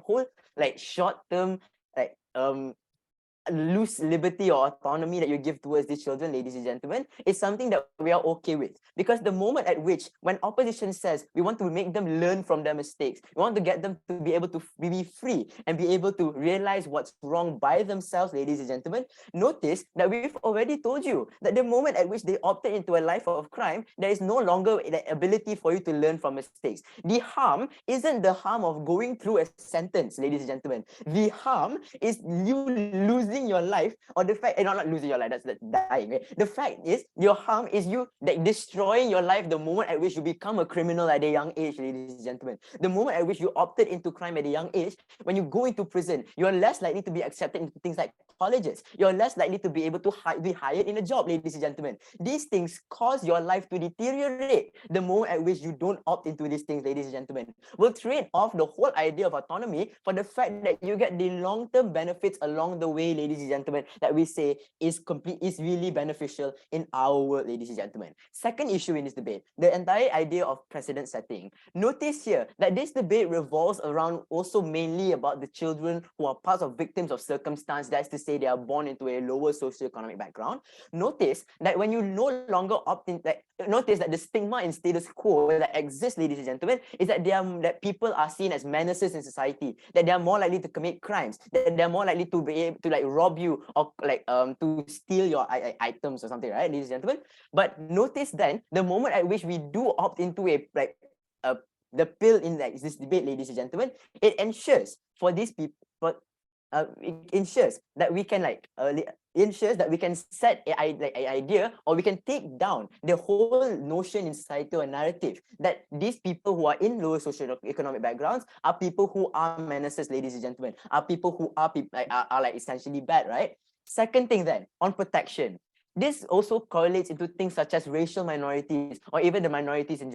loose liberty or autonomy that you give towards these children, ladies and gentlemen, is something that we are okay with. Because the moment at which, when opposition says we want to make them learn from their mistakes, we want to get them to be able to be free and be able to realize what's wrong by themselves, ladies and gentlemen, notice that we've already told you that the moment at which they opted into a life of crime, there is no longer the ability for you to learn from mistakes. The harm isn't the harm of going through a sentence, ladies and gentlemen. The harm is you losing your life, or the fact, not losing your life, that's dying, right? The fact is, your harm is you destroying your life the moment at which you become a criminal at a young age, ladies and gentlemen. The moment at which you opted into crime at a young age, when you go into prison, you're less likely to be accepted into things like colleges. You're less likely to be able to be hired in a job, ladies and gentlemen. These things cause your life to deteriorate the moment at which you don't opt into these things, ladies and gentlemen. We'll trade off the whole idea of autonomy for the fact that you get the long-term benefits along the way, ladies and gentlemen, that we say is really beneficial in our world, ladies and gentlemen. Second issue in this debate, the entire idea of precedent setting. Notice here that this debate revolves around also mainly about the children who are parts of victims of circumstance, that's to say they are born into a lower socioeconomic background. Notice that when you no longer opt in, notice that the stigma in status quo that exists, ladies and gentlemen, is that that people are seen as menaces in society, that they are more likely to commit crimes, that they're more likely to be able to rob you or to steal your items or something, right, ladies and gentlemen? But notice then, the moment at which we do opt into the pill in this debate, ladies and gentlemen, it ensures for these people, it ensures that we can set an idea, or we can take down the whole notion in society or narrative that these people who are in lower socioeconomic backgrounds are people who are menaces, ladies and gentlemen, are people who are essentially bad, right? Second thing then, on protection. This also correlates into things such as racial minorities, or even the minorities in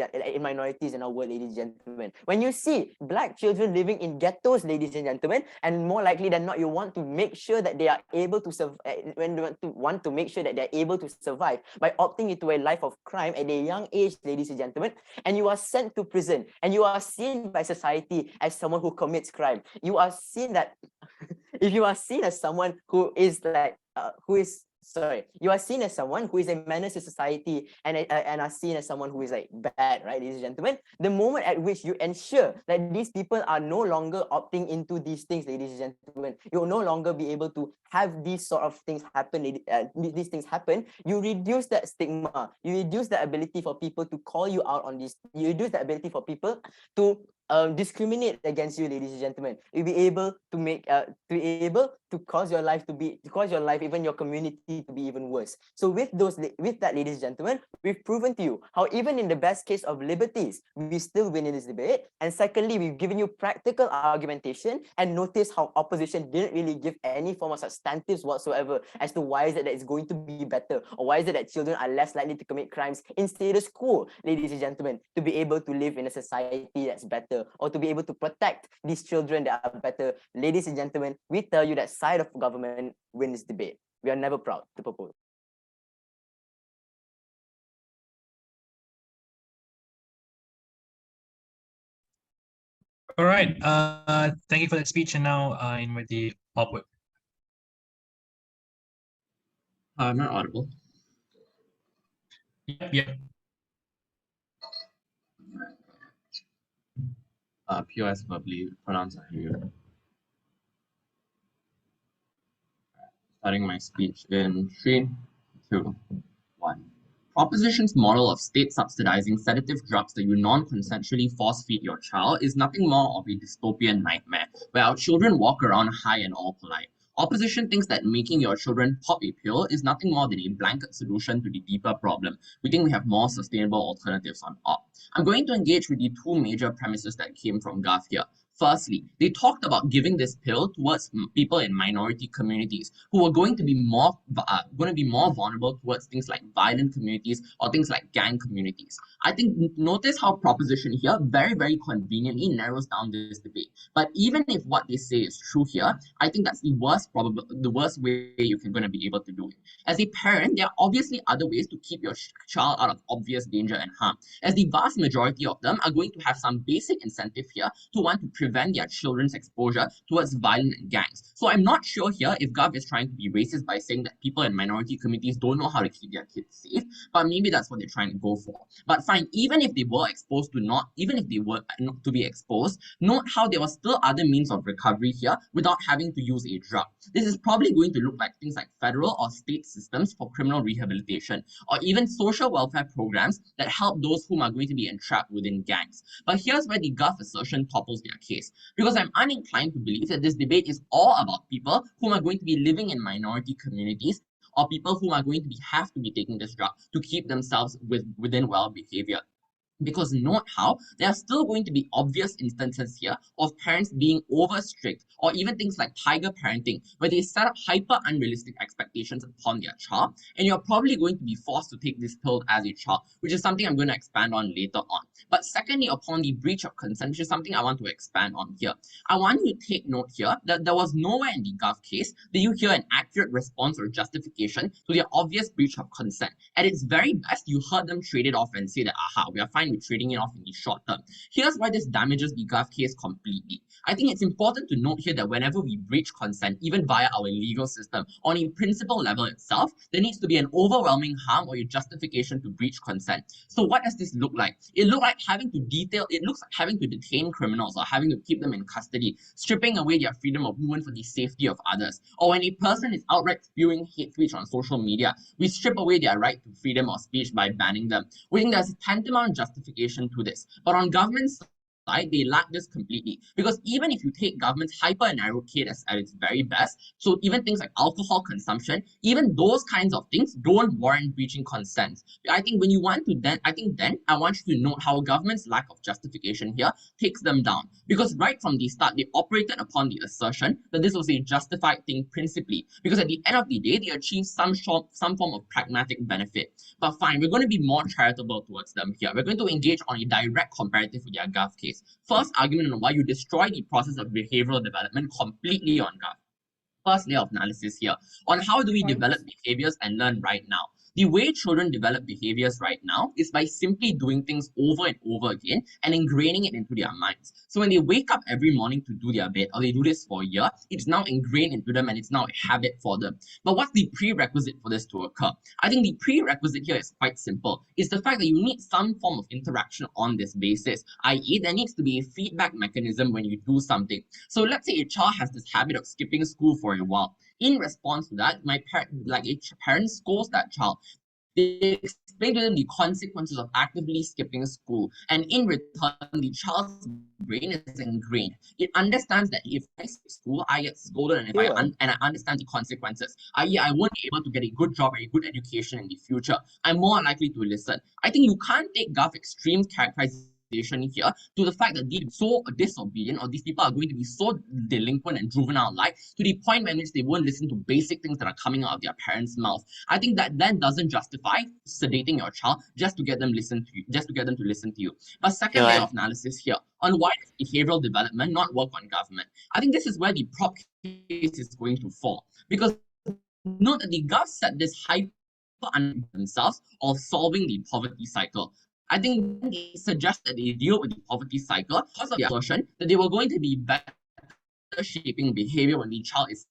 our world, ladies and gentlemen. When you see Black children living in ghettos, ladies and gentlemen, and more likely than not, you want to make sure that they are able to survive. When you want to make sure that they're able to survive by opting into a life of crime at a young age, ladies and gentlemen, and you are sent to prison, and you are seen by society as someone who commits crime. You are seen that if you are seen as someone who is you are seen as someone who is a menace to society and are seen as someone who is bad, right, ladies and gentlemen? The moment at which you ensure that these people are no longer opting into these things, ladies and gentlemen, you will no longer be able to have these sort of things happen, you reduce that stigma, you reduce the ability for people to call you out on this, you reduce the ability for people to discriminate against you, ladies and gentlemen. We'll be able to make cause your life even your community to be even worse. So with that, ladies and gentlemen, we've proven to you how even in the best case of liberties, we still win in this debate. And secondly, we've given you practical argumentation and notice how opposition didn't really give any form of substantives whatsoever as to why is it that it's going to be better, or why is it that children are less likely to commit crimes in status quo, ladies and gentlemen, to be able to live in a society that's better, or to be able to protect these children that are better. Ladies and gentlemen, we tell you that side of government wins debate. We are never proud to propose. All right. Thank you for that speech. And now I invite the operator. I'm not audible. Yep. POS verbally pronounce I hear you. Starting my speech in 3, 2, 1. Proposition's model of state subsidizing sedative drugs that you non-consensually force-feed your child is nothing more of a dystopian nightmare, where our children walk around high and all polite. Opposition thinks that making your children pop a pill is nothing more than a blanket solution to the deeper problem. We think we have more sustainable alternatives on top. I'm going to engage with the two major premises that came from Gov here. Firstly, they talked about giving this pill towards people in minority communities who are going to be more vulnerable towards things like violent communities or things like gang communities. I think notice how proposition here very, very conveniently narrows down this debate. But even if what they say is true here, I think that's the worst way you can going to be able to do it. As a parent, there are obviously other ways to keep your child out of obvious danger and harm, as the vast majority of them are going to have some basic incentive here to want to prevent their children's exposure towards violent gangs. So I'm not sure here if Gov is trying to be racist by saying that people in minority communities don't know how to keep their kids safe, but maybe that's what they're trying to go for. But fine, even if they were to be exposed, note how there were still other means of recovery here without having to use a drug. This is probably going to look like things like federal or state systems for criminal rehabilitation, or even social welfare programs that help those whom are going to be entrapped within gangs. But here's where the Gov assertion topples their case, because I'm uninclined to believe that this debate is all about people whom are going to be living in minority communities, or people who are going to have to be taking this drug to keep themselves within well behavior. Because note how there are still going to be obvious instances here of parents being over strict, or even things like tiger parenting, where they set up hyper unrealistic expectations upon their child, and you're probably going to be forced to take this pill as a child, which is something I'm going to expand on later on. But secondly, upon the breach of consent, which is something I want to expand on here. I want you to take note here that there was nowhere in the Gov case that you hear an accurate response or justification to their obvious breach of consent. At its very best, you heard them trade it off and say that, aha, we are fine with trading it off in the short term. Here's why this damages the Gov case completely. I think it's important to note here that whenever we breach consent, even via our legal system, on a principle level itself, there needs to be an overwhelming harm or a justification to breach consent. So what does this look like? It looks like having to detain criminals, or having to keep them in custody, stripping away their freedom of movement for the safety of others. Or when a person is outright spewing hate speech on social media, we strip away their right to freedom of speech by banning them. We think there's a tantamount justification to this. But on government side, they lack this completely. Because even if you take government's hyper narrow case at its very best, so even things like alcohol consumption, even those kinds of things don't warrant breaching consent. I think when you want to then I want you to note how government's lack of justification here takes them down. Because right from the start, they operated upon the assertion that this was a justified thing principally. Because at the end of the day, they achieved some form of pragmatic benefit. But fine, we're going to be more charitable towards them here. We're going to engage on a direct comparative with their Gov case. First argument on why you destroy the process of behavioral development completely on Gov. First layer of analysis here on how do we develop behaviors and learn right now. The way children develop behaviors right now is by simply doing things over and over again and ingraining it into their minds. So when they wake up every morning to do their bed, or they do this for a year, it's now ingrained into them and it's now a habit for them. But what's the prerequisite for this to occur? I think the prerequisite here is quite simple. It's the fact that you need some form of interaction on this basis, i.e. there needs to be a feedback mechanism when you do something. So let's say a child has this habit of skipping school for a while. In response to that, a parent scolds that child. They explain to them the consequences of actively skipping school. And in return, the child's brain is ingrained. It understands that if I skip school, I get scolded, and I understand the consequences, i.e., I won't be able to get a good job or a good education in the future, I'm more likely to listen. I think you can't take Gov extreme characterization here to the fact that these so disobedient, or these people are going to be so delinquent and juvenile like to the point in which they won't listen to basic things that are coming out of their parents' mouth. I think that then doesn't justify sedating your child just to get them to listen to you. But second layer of analysis here on why does behavioral development not work on government? I think this is where the prop case is going to fall, because note that the gov set this hyper under themselves of solving the poverty cycle. I think they suggest that they deal with the poverty cycle because of the assertion that they were going to be better shaping behavior when the child is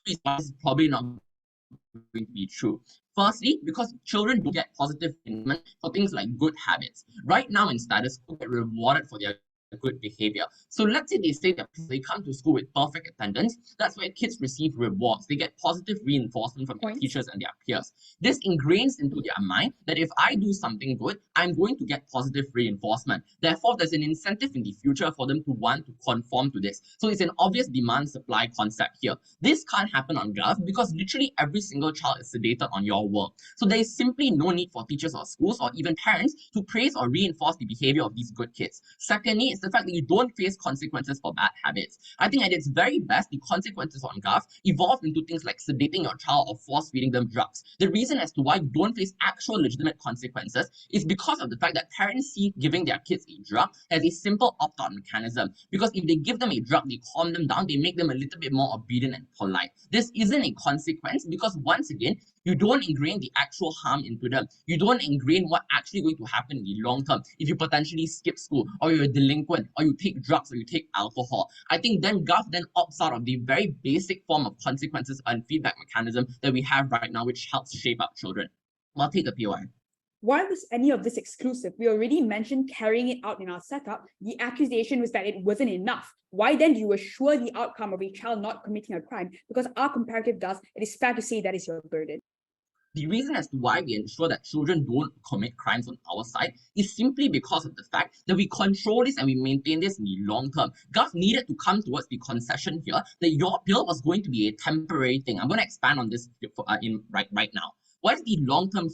is probably not going to be true. Firstly, because children do get positive treatment for things like good habits. Right now in status quo, get rewarded for their good behavior. So let's say they come to school with perfect attendance. That's where kids receive rewards. They get positive reinforcement from their teachers and their peers. This ingrains into their mind that if I do something good, I'm going to get positive reinforcement. Therefore, there's an incentive in the future for them to want to conform to this. So it's an obvious demand-supply concept here. This can't happen on Gov because literally every single child is sedated on your work. So there is simply no need for teachers or schools or even parents to praise or reinforce the behavior of these good kids. Secondly, the fact that you don't face consequences for bad habits. I think at its very best, the consequences on Gov evolve into things like sedating your child or force feeding them drugs. The reason as to why you don't face actual legitimate consequences is because of the fact that parents see giving their kids a drug as a simple opt-out mechanism. Because if they give them a drug, they calm them down, they make them a little bit more obedient and polite. This isn't a consequence because once again, you don't ingrain the actual harm into them. You don't ingrain what actually going to happen in the long term if you potentially skip school or you're a delinquent or you take drugs or you take alcohol. I think then Gov then opts out of the very basic form of consequences and feedback mechanism that we have right now, which helps shape up children. I'll take the POI. Why was any of this exclusive? We already mentioned carrying it out in our setup. The accusation was that it wasn't enough. Why then do you assure the outcome of a child not committing a crime? Because our comparative does, it is fair to say that is your burden. The reason as to why we ensure that children don't commit crimes on our side is simply because of the fact that we control this and we maintain this in the long term. Gov needed to come towards the concession here that your pill was going to be a temporary thing. I'm going to expand on this right now. What is the long-term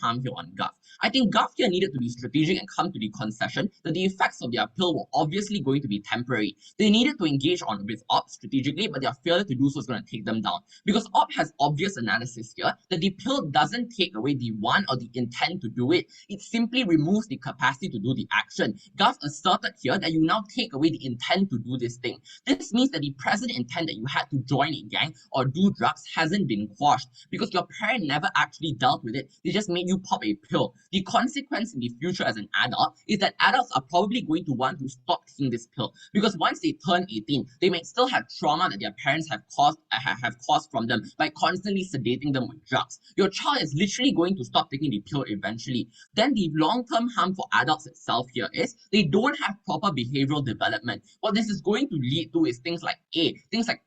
harm here on Gov? I think Gov here needed to be strategic and come to the concession that the effects of their pill were obviously going to be temporary. They needed to engage with OP strategically, but their failure to do so is going to take them down. Because OP has obvious analysis here that the pill doesn't take away the want or the intent to do it. It simply removes the capacity to do the action. Gov asserted here that you now take away the intent to do this thing. This means that the present intent that you had to join a gang or do drugs hasn't been quashed because your parent never actually dealt with it. They just made you pop a pill. The consequence in the future as an adult is that adults are probably going to want to stop taking this pill because once they turn 18, they might still have trauma that their parents have caused from them by constantly sedating them with drugs. Your child is literally going to stop taking the pill eventually. Then the long-term harm for adults itself here is they don't have proper behavioral development. What this is going to lead to is things like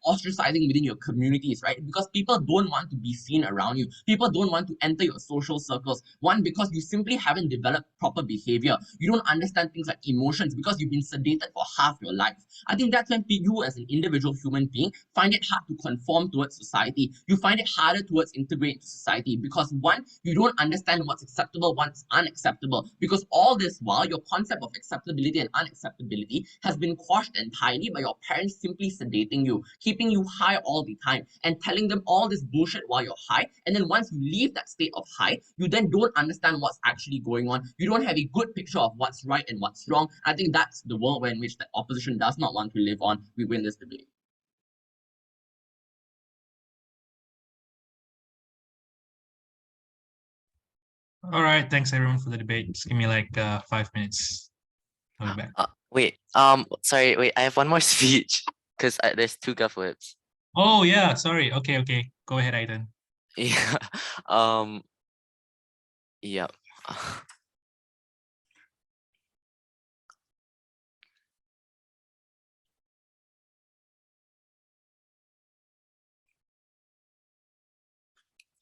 ostracizing within your communities, right? Because people don't want to be seen around you. People don't want to enter your social circles. One, because you simply haven't developed proper behavior. You don't understand things like emotions because you've been sedated for half your life. I think that's when you as an individual human being find it hard to conform towards society. You find it harder towards integrate into society because one, you don't understand what's acceptable, what's unacceptable. Because all this while, your concept of acceptability and unacceptability has been quashed entirely by your parents simply sedating you, keeping you high all the time, and telling them all this bullshit while you're high. And then once you leave that state of high, you then don't understand what's actually going on. You don't have a good picture of what's right and what's wrong. I think that's the world in which the opposition does not want to live on. We win this debate. All right, thanks everyone for the debate. Just give me like 5 minutes. I'll be back. Sorry, wait, I have one more speech because there's two gov words. Oh yeah, sorry. Okay. Go ahead, Eitan. Yeah. Yeah.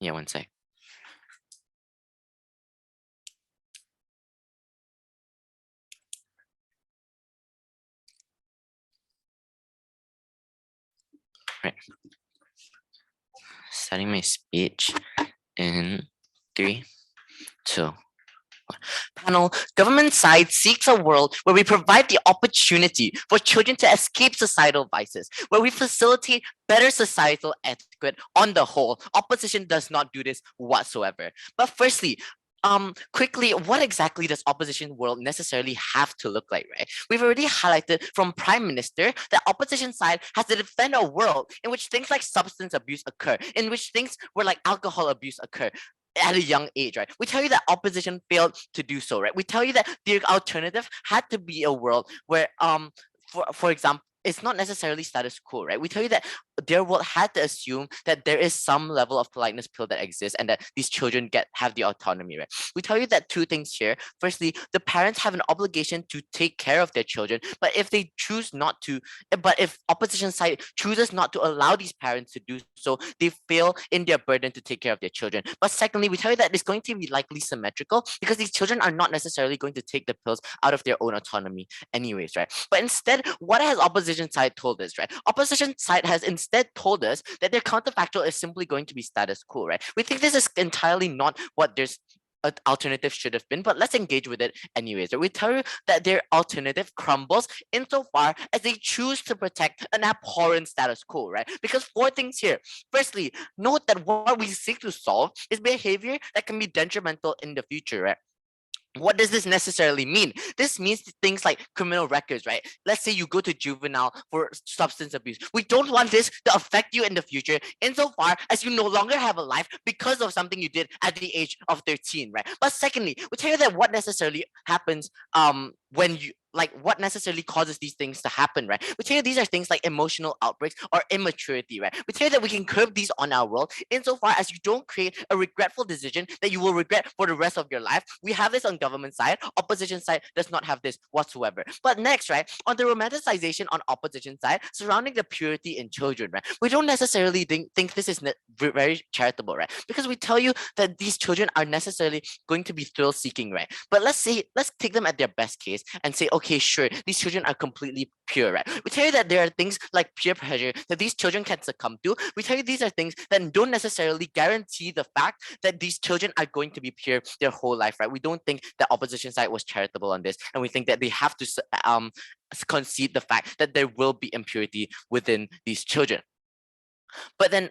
Yeah, one sec. Right. Starting my speech in 3, 2. Panel, government side seeks a world where we provide the opportunity for children to escape societal vices, where we facilitate better societal etiquette on the whole. Opposition does not do this whatsoever. But firstly, quickly, what exactly does opposition world necessarily have to look like, right? We've already highlighted from Prime Minister that opposition side has to defend a world in which things like substance abuse occur, in which things where like alcohol abuse occur at a young age, right? We tell you that opposition failed to do so, right? We tell you that the alternative had to be a world where, for example, it's not necessarily status quo, right? We tell you that their world had to assume that there is some level of politeness pill that exists and that these children have the autonomy, right? We tell you that 2 things here. Firstly, the parents have an obligation to take care of their children, but if they choose not to, but if opposition side chooses not to allow these parents to do so, they fail in their burden to take care of their children. But secondly, we tell you that it's going to be likely symmetrical because these children are not necessarily going to take the pills out of their own autonomy anyways, right? But instead, what has opposition side told us, right? Opposition side has instead told us that their counterfactual is simply going to be status quo, right? We think this is entirely not what their alternative should have been, but let's engage with it anyways. Right? We tell you that their alternative crumbles insofar as they choose to protect an abhorrent status quo, right? Because 4 things here. Firstly, note that what we seek to solve is behavior that can be detrimental in the future, right? What does this necessarily mean? This means things like criminal records, right? Let's say you go to juvenile for substance abuse. We don't want this to affect you in the future insofar as you no longer have a life because of something you did at the age of 13, right? But secondly, we tell you that what necessarily happens when you what necessarily causes these things to happen, right? We tell you these are things like emotional outbreaks or immaturity, right? We tell you that we can curb these on our world insofar as you don't create a regretful decision that you will regret for the rest of your life. We have this on government side. Opposition side does not have this whatsoever. But next, right, on the romanticization on opposition side surrounding the purity in children, right? We don't necessarily think this is very charitable, right? Because we tell you that these children are necessarily going to be thrill seeking, right? But let's take them at their best case and say, okay, sure, these children are completely pure, right? We tell you that there are things like peer pressure that these children can succumb to. We tell you these are things that don't necessarily guarantee the fact that these children are going to be pure their whole life, right? We don't think the opposition side was charitable on this, and we think that they have to concede the fact that there will be impurity within these children. But then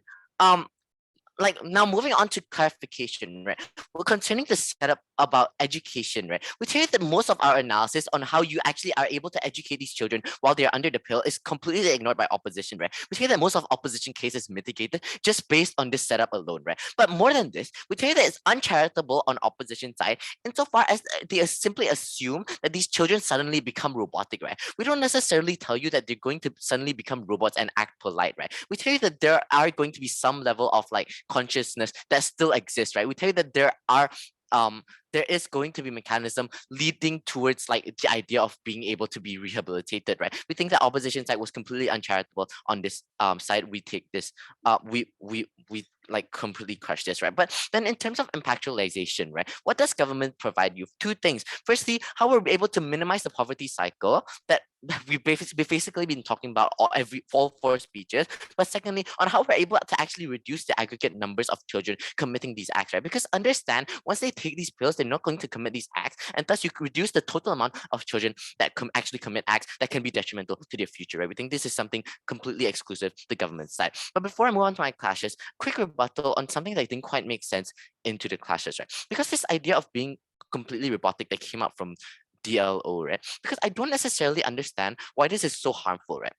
now moving on to clarification, right? Well, concerning the setup about education, right? We tell you that most of our analysis on how you actually are able to educate these children while they're under the pill is completely ignored by opposition, right? We tell you that most of opposition cases mitigated just based on this setup alone, right? But more than this, we tell you that it's uncharitable on opposition side insofar as they simply assume that these children suddenly become robotic, right? We don't necessarily tell you that they're going to suddenly become robots and act polite, right? We tell you that there are going to be some level of consciousness that still exists, right? We tell you that there is going to be mechanism leading towards the idea of being able to be rehabilitated, right? We think that opposition side was completely uncharitable on this side. We take this, we completely crush this, right? But then in terms of impactualization, right? What does government provide you? 2 things. Firstly, how we're able to minimize the poverty cycle that we've basically been talking about all 4 speeches. But secondly, on how we're able to actually reduce the aggregate numbers of children committing these acts, right? Because understand, once they take these pills, they're not going to commit these acts, and thus you reduce the total amount of children that actually commit acts that can be detrimental to their future, right? We think this is something completely exclusive to the government side. But before I move on to my clashes, quick rebuttal on something that didn't quite make sense into the clashes, right? Because this idea of being completely robotic that came up from DLO, right? Because I don't necessarily understand why this is so harmful, right?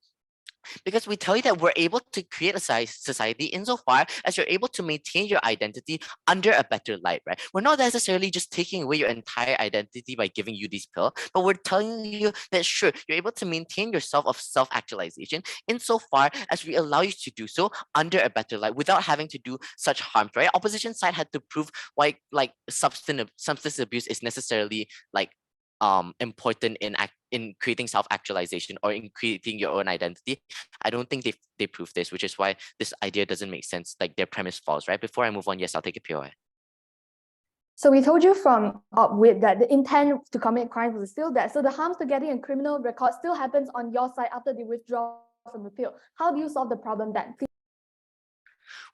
Because we tell you that we're able to create a society insofar as you're able to maintain your identity under a better light, right? We're not necessarily just taking away your entire identity by giving you these pills, but we're telling you that sure, you're able to maintain yourself of self-actualization insofar as we allow you to do so under a better light without having to do such harm, right? Opposition side had to prove why substance abuse is necessarily important in creating self-actualization or in creating your own identity. I don't think they prove this, which is why this idea doesn't make sense. Their premise falls, right? Before I move on, yes, I'll take a POI. So we told you from upward that the intent to commit crimes was still there. So the harms to getting a criminal record still happens on your side after the withdrawal and repeal. How do you solve the problem then?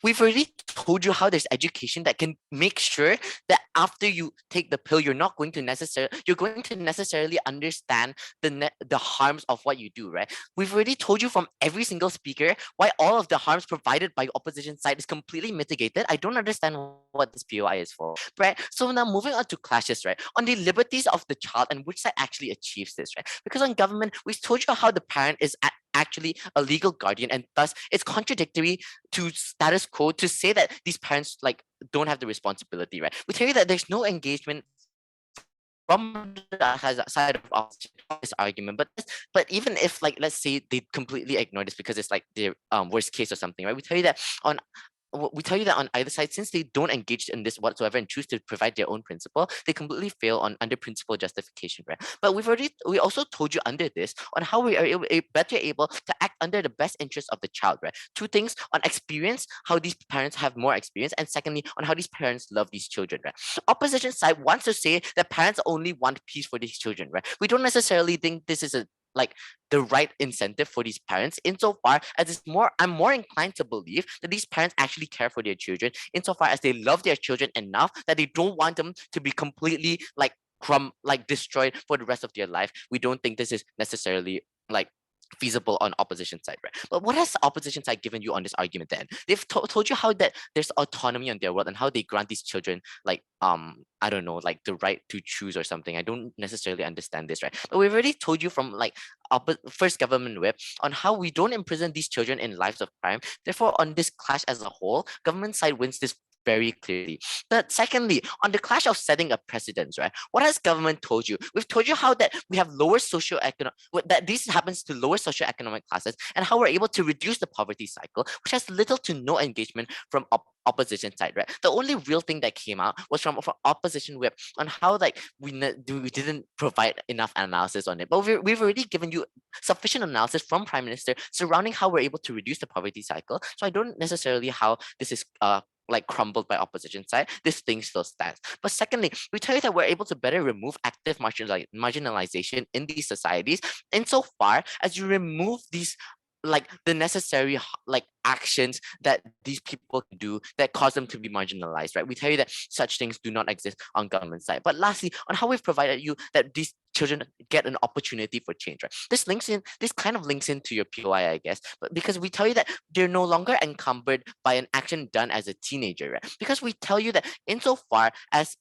We've already told you how there's education that can make sure that after you take the pill, you're going to necessarily understand the harms of what you do, right? We've already told you from every single speaker why all of the harms provided by opposition side is completely mitigated. I don't understand what this POI is for, right? So now moving on to clashes, right? On the liberties of the child and which side actually achieves this, right? Because on government, we've told you how the parent is actually a legal guardian, and thus it's contradictory to status quo to say that these parents don't have the responsibility, right? We tell you that there's no engagement from the side of this argument, but even if let's say they completely ignore this because it's their worst case or something, right? We tell you that on either side, since they don't engage in this whatsoever and choose to provide their own principle, they completely fail under principle justification, right? But we also told you under this on how we are better able to act under the best interest of the child, right? Two things: on experience, how these parents have more experience, and secondly, on how these parents love these children, right? Opposition side wants to say that parents only want peace for these children, right? We don't necessarily think this is the right incentive for these parents, insofar as I'm more inclined to believe that these parents actually care for their children, insofar as they love their children enough that they don't want them to be completely destroyed for the rest of their life. We don't think this is necessarily feasible on opposition side, right? But what has the opposition side given you on this argument then? They've told you how that there's autonomy on their world and how they grant these children I don't know, the right to choose or something. I don't necessarily understand this, right? But we've already told you from first government whip on how we don't imprison these children in lives of crime. Therefore, on this clash as a whole, government side wins this very clearly. But secondly, on the clash of setting a precedence, right? What has government told you? We've told you how that we have lower socioeconomic, that this happens to lower socioeconomic classes, and how we're able to reduce the poverty cycle, which has little to no engagement from opposition side, right? The only real thing that came out was from opposition whip on how we didn't provide enough analysis on it. But we've already given you sufficient analysis from Prime Minister surrounding how we're able to reduce the poverty cycle. So I don't necessarily how this is crumbled by opposition side. This thing still stands. But secondly, we tell you that we're able to better remove active marginalization in these societies insofar as you remove these the necessary actions that these people do that cause them to be marginalized, right? We tell you that such things do not exist on government side. But lastly, on how we've provided you that these children get an opportunity for change, right? This kind of links into your POI, I guess, but because we tell you that they're no longer encumbered by an action done as a teenager, right? Because we tell you that insofar as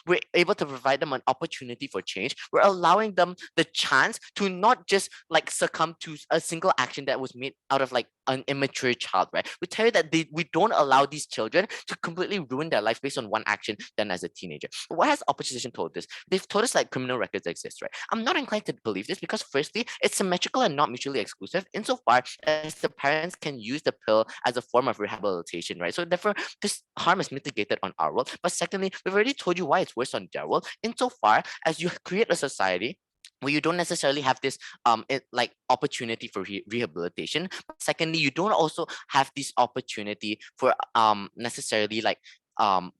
we're able to provide them an opportunity for change, we're allowing them the chance to not just succumb to a single action that was made out of an immature child, right? We tell you that we don't allow these children to completely ruin their life based on one action done as a teenager. But what has opposition told us? They've told us criminal records exist, right? I'm not inclined to believe this because firstly, it's symmetrical and not mutually exclusive insofar as the parents can use the pill as a form of rehabilitation, right? So therefore, this harm is mitigated on our world. But secondly, we've already told you why it's worse on their world insofar as you create a society where you don't necessarily have this opportunity for rehabilitation. But secondly, you don't also have this opportunity for necessarily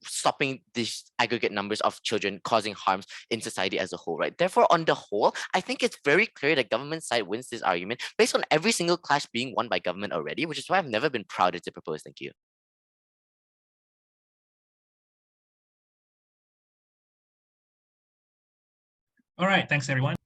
stopping these aggregate numbers of children causing harms in society as a whole, right? Therefore, on the whole, I think it's very clear that government side wins this argument based on every single clash being won by government already, which is why I've never been prouder to propose. Thank you. All right, thanks everyone.